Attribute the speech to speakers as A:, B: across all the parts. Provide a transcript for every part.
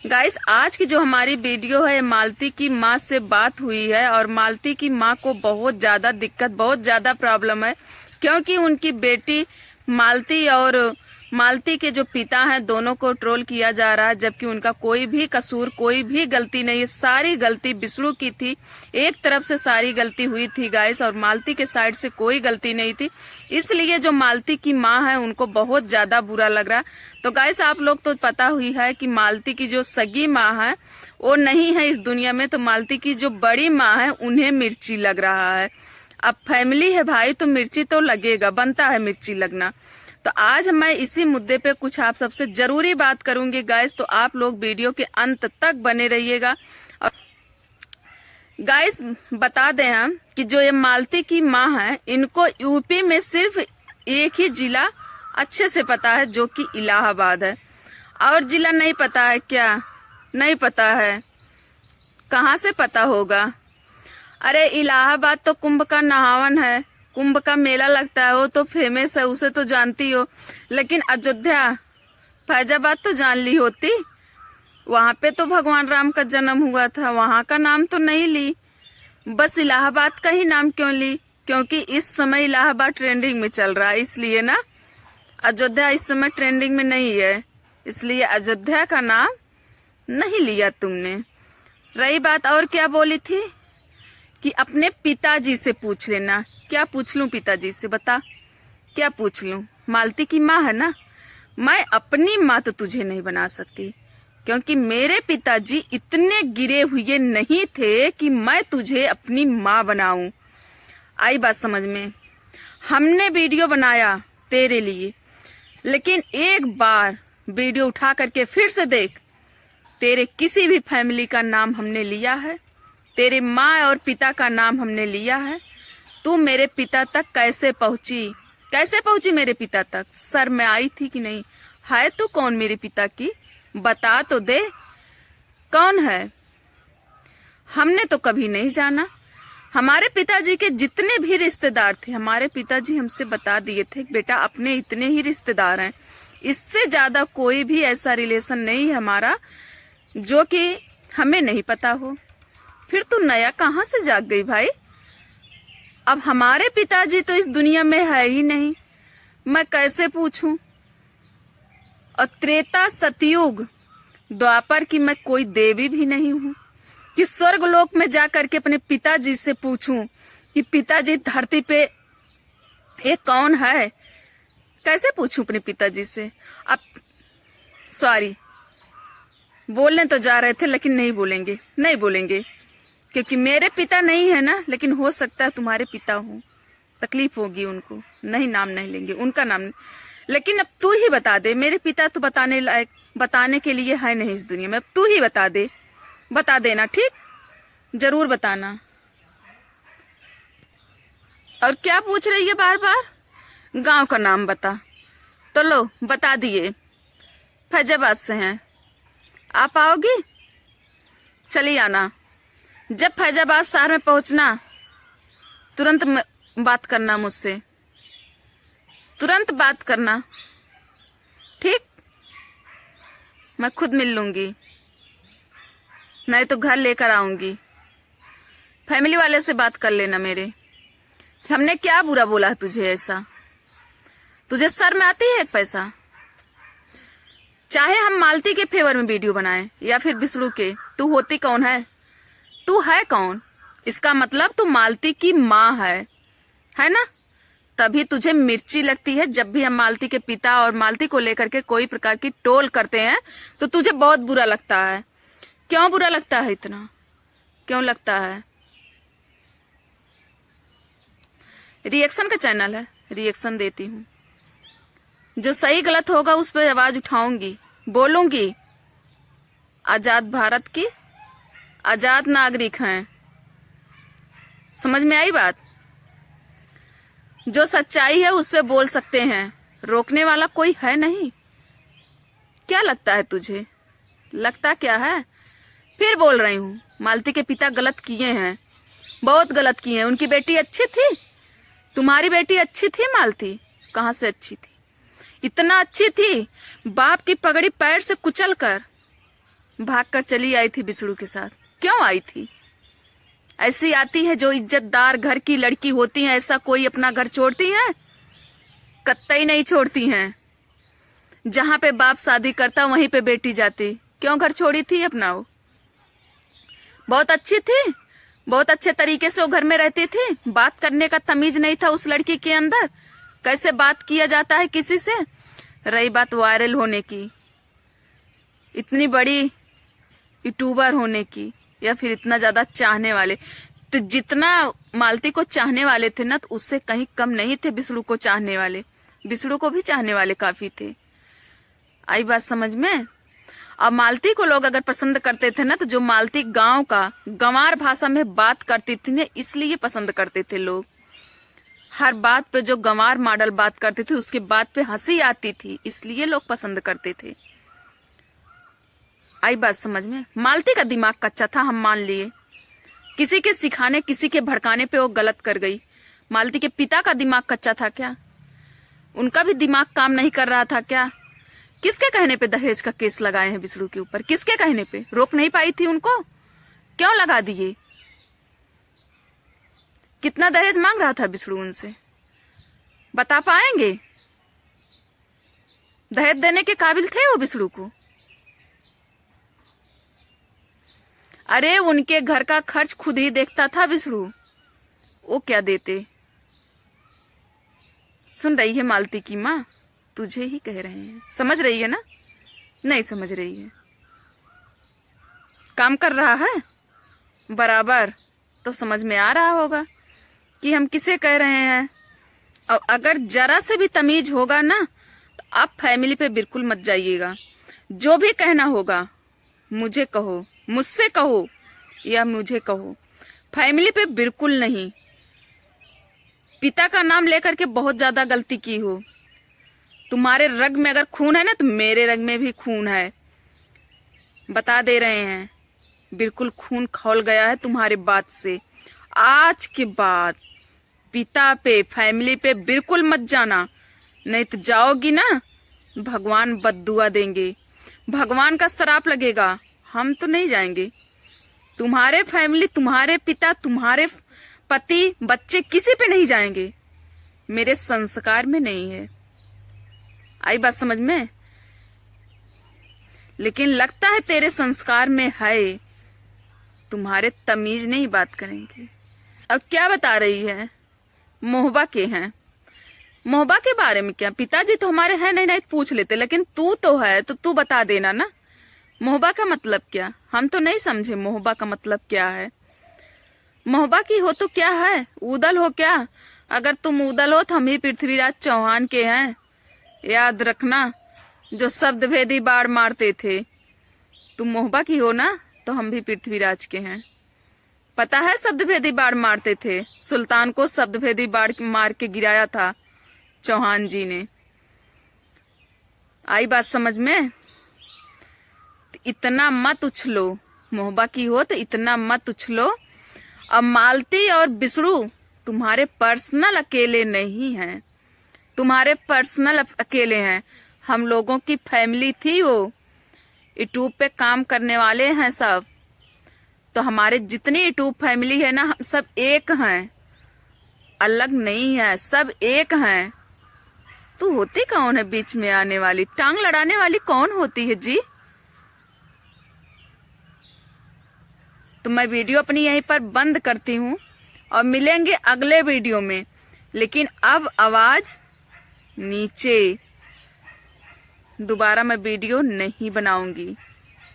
A: Guys, आज की जो हमारी वीडियो है मालती की माँ से बात हुई है और मालती की माँ को बहुत ज्यादा दिक्कत, बहुत ज्यादा प्रॉब्लम है क्योंकि उनकी बेटी मालती और मालती के जो पिता हैं दोनों को ट्रोल किया जा रहा है, जबकि उनका कोई भी कसूर, कोई भी गलती नहीं है। सारी गलती विष्णु की थी, एक तरफ से सारी गलती हुई थी गाइस, और मालती के साइड से कोई गलती नहीं थी। इसलिए जो मालती की माँ है उनको बहुत ज्यादा बुरा लग रहा है। तो गाइस, आप लोग तो पता हुई है कि मालती की जो सगी माँ है वो नहीं है इस दुनिया में, तो मालती की जो बड़ी माँ है उन्हें मिर्ची लग रहा है। अब फैमिली है भाई, तो मिर्ची तो लगेगा, बनता है मिर्ची लगना। तो आज मैं इसी मुद्दे पे कुछ आप सबसे जरूरी बात करूंगी गाइस, तो आप लोग वीडियो के अंत तक बने रहिएगा। और गाइस, बता दें हम कि जो ये मालती की माँ है, इनको यूपी में सिर्फ एक ही जिला अच्छे से पता है, जो कि इलाहाबाद है। और जिला नहीं पता है क्या? नहीं पता है। कहाँ से पता होगा? अरे इलाहाबाद तो कुंभ का नहावन है, कुंभ का मेला लगता है, वो तो फेमस है, उसे तो जानती हो। लेकिन अयोध्या, फैजाबाद तो जान ली होती, वहां पे तो भगवान राम का जन्म हुआ था, वहां का नाम तो नहीं ली। बस इलाहाबाद का ही नाम क्यों ली? क्योंकि इस समय इलाहाबाद ट्रेंडिंग में चल रहा है, इसलिए ना। अयोध्या इस समय ट्रेंडिंग में नहीं है, इसलिए अयोध्या का नाम नहीं लिया तुमने। रही बात, और क्या बोली थी कि अपने पिताजी से पूछ लेना। क्या पूछ लूं पिताजी से? बता, क्या पूछ लूं? मालती की माँ है ना, मैं अपनी माँ तो तुझे नहीं बना सकती, क्योंकि मेरे पिताजी इतने गिरे हुए नहीं थे कि मैं तुझे अपनी माँ बनाऊं। आई बात समझ में? हमने वीडियो बनाया तेरे लिए, लेकिन एक बार वीडियो उठा करके फिर से देख, तेरे किसी भी फैमिली का नाम हमने लिया है? तेरे माँ और पिता का नाम हमने लिया है? तू मेरे पिता तक कैसे पहुंची? कैसे पहुंची मेरे पिता तक? सर में आई थी कि नहीं? है तू कौन मेरे पिता की? बता तो दे, कौन है? हमने तो कभी नहीं जाना। हमारे पिताजी के जितने भी रिश्तेदार थे, हमारे पिताजी हमसे बता दिए थे, बेटा अपने इतने ही रिश्तेदार हैं, इससे ज्यादा कोई भी ऐसा रिलेशन नहीं है हमारा जो कि हमें नहीं पता हो। फिर तू नया कहाँ से जाग गई भाई? अब हमारे पिताजी तो इस दुनिया में है ही नहीं, मैं कैसे पूछूं? और त्रेता, सतयुग, द्वापर की मैं कोई देवी भी नहीं हूं कि स्वर्ग लोक में जाकर के अपने पिताजी से पूछूं कि पिताजी धरती पे ये कौन है? कैसे पूछूं अपने पिताजी से? अब सॉरी, बोलने तो जा रहे थे लेकिन नहीं बोलेंगे, नहीं बोलेंगे, क्योंकि मेरे पिता नहीं है ना, लेकिन हो सकता है तुम्हारे पिता हो, तकलीफ होगी उनको, नहीं नाम नहीं लेंगे उनका नाम नहीं। लेकिन अब तू ही बता दे, मेरे पिता तो बताने लायक, बताने के लिए है नहीं इस दुनिया में, अब तू ही बता दे, बता देना, ठीक? जरूर बताना। और क्या पूछ रही है बार बार? गांव का नाम बता। तो लो बता दिए, फैजाबाद से हैं। आप आओगी? चली आना। जब फैजाबाद शहर में पहुंचना, तुरंत बात करना मुझसे, तुरंत बात करना, ठीक? मैं खुद मिल लूंगी, नहीं तो घर लेकर आऊंगी। फैमिली वाले से बात कर लेना मेरे। हमने क्या बुरा बोला तुझे ऐसा? तुझे सर में आती है एक पैसा? चाहे हम मालती के फेवर में वीडियो बनाएं या फिर विष्णु के, तू होती कौन है? तू है कौन? इसका मतलब तू मालती की माँ है ना? तभी तुझे मिर्ची लगती है। जब भी हम मालती के पिता और मालती को लेकर के कोई प्रकार की टोल करते हैं तो तुझे बहुत बुरा लगता है। क्यों बुरा लगता है? इतना क्यों लगता है? रिएक्शन का चैनल है, रिएक्शन देती हूँ। जो सही गलत होगा उस पर आवाज उठाऊंगी, बोलूंगी। आजाद भारत की आजाद नागरिक हैं, समझ में आई बात? जो सच्चाई है उस पे बोल सकते हैं, रोकने वाला कोई है नहीं। क्या लगता है तुझे? लगता क्या है? फिर बोल रही हूँ, मालती के पिता गलत किए हैं, बहुत गलत किए हैं। उनकी बेटी अच्छी थी, तुम्हारी बेटी अच्छी थी मालती? कहाँ से अच्छी थी? इतना अच्छी थी, बाप की पगड़ी पैर से कुचल कर भागकर चली आई थी बिसड़ू के साथ। क्यों आई थी? ऐसी आती है जो इज्जतदार घर की लड़की होती है, ऐसा कोई अपना घर छोड़ती है? कतई नहीं छोड़ती हैं। जहां पे बाप शादी करता वहीं पे बेटी जाती। क्यों घर छोड़ी थी अपना? वो बहुत अच्छी थी, बहुत अच्छे तरीके से वो घर में रहती थी। बात करने का तमीज नहीं था उस लड़की के अंदर, कैसे बात किया जाता है किसी से। रही बात वायरल होने की, इतनी बड़ी यूट्यूबर होने की, या फिर इतना ज्यादा चाहने वाले, तो जितना मालती को चाहने वाले थे ना, तो उससे कहीं कम नहीं थे बिसड़ू को चाहने वाले। बिसड़ू को भी चाहने वाले काफी थे। आई बात समझ में? अब मालती को लोग अगर पसंद करते थे ना, तो जो मालती गांव का गंवार भाषा में बात करती थी ना, इसलिए पसंद करते थे लोग। हर बात पे जो गंवार मॉडल बात करती थी, उसके बात पे हंसी आती थी, इसलिए लोग पसंद करते थे। आई बात समझ में? मालती का दिमाग कच्चा था, हम मान लिए। किसी के सिखाने, किसी के भड़काने पे वो गलत कर गई। मालती के पिता का दिमाग कच्चा था क्या? उनका भी दिमाग काम नहीं कर रहा था क्या? किसके कहने पे दहेज का केस लगाए हैं बिसड़ू के ऊपर? किसके कहने पे? रोक नहीं पाई थी उनको? क्यों लगा दिए? कितना दहेज मांग रहा था बिसड़ू उनसे? बता पाएंगे? दहेज देने के काबिल थे वो बिसड़ू को? अरे उनके घर का खर्च खुद ही देखता था बिसड़ू, वो क्या देते? सुन रही है मालती की माँ? तुझे ही कह रहे हैं। समझ रही है ना? नहीं समझ रही है। काम कर रहा है बराबर, तो समझ में आ रहा होगा कि हम किसे कह रहे हैं। और अगर जरा से भी तमीज होगा ना, तो आप फैमिली पे बिल्कुल मत जाइएगा। जो भी कहना होगा मुझे कहो, मुझसे कहो या मुझे कहो, फैमिली पे बिल्कुल नहीं। पिता का नाम लेकर के बहुत ज्यादा गलती की हो। तुम्हारे रग में अगर खून है ना, तो मेरे रग में भी खून है। बता दे रहे हैं, बिल्कुल खून खौल गया है तुम्हारे बात से। आज के बाद पिता पे, फैमिली पे बिल्कुल मत जाना, नहीं तो जाओगी ना, भगवान बद्दुआ देंगे, भगवान का श्राप लगेगा। हम तो नहीं जाएंगे। तुम्हारे फैमिली, तुम्हारे पिता, तुम्हारे पति, बच्चे किसी पे नहीं जाएंगे। मेरे संस्कार में नहीं है। आई बात समझ में? लेकिन लगता है तेरे संस्कार में है। तुम्हारे तमीज नहीं बात करेंगे। अब क्या बता रही है? मोहबा के हैं। मोहबा के बारे में क्या? पिताजी तो हमारे हैं नहीं, नहीं पूछ लेते, लेकिन तू तो है, तो तू बता देना ना। मोहबा का मतलब क्या? हम तो नहीं समझे मोहबा का मतलब क्या है। मोहबा की हो तो क्या है? उदल हो क्या? अगर तुम उदल हो तो हम ही पृथ्वीराज चौहान के हैं। याद रखना, जो शब्द भेदी बाढ़ मारते थे। तुम मोहबा की हो ना, तो हम भी पृथ्वीराज के हैं। पता है शब्द भेदी बाढ़ मारते थे। सुल्तान को शब्द भेदी बाढ़ मार के गिराया था चौहान जी ने। आई बात समझ में? इतना मत उछलो। मोहबा की हो तो इतना मत उछलो। अब मालती और बिसड़ू तुम्हारे पर्सनल अकेले नहीं हैं। तुम्हारे पर्सनल अकेले हैं। हम लोगों की फैमिली थी वो। यूट्यूब पे काम करने वाले हैं सब। तो हमारे जितनी यूट्यूब फैमिली है ना, हम सब एक हैं, अलग नहीं है, सब एक हैं। तू होती कौन है बीच में आने वाली? टांग लड़ाने वाली कौन होती है जी? तो मैं वीडियो अपनी यहीं पर बंद करती हूँ और मिलेंगे अगले वीडियो में। लेकिन अब आवाज नीचे, दोबारा मैं वीडियो नहीं बनाऊंगी,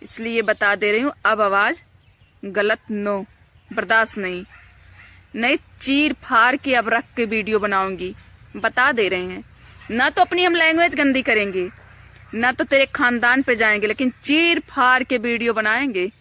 A: इसलिए बता दे रही हूँ। अब आवाज गलत नो, बर्दाश्त नहीं चीर फाड़ के अब रख के वीडियो बनाऊंगी। बता दे रहे हैं, ना तो अपनी हम लैंग्वेज गंदी करेंगे, ना तो तेरे खानदान पे जाएंगे, लेकिन चीर फाड़ के वीडियो बनाएंगे।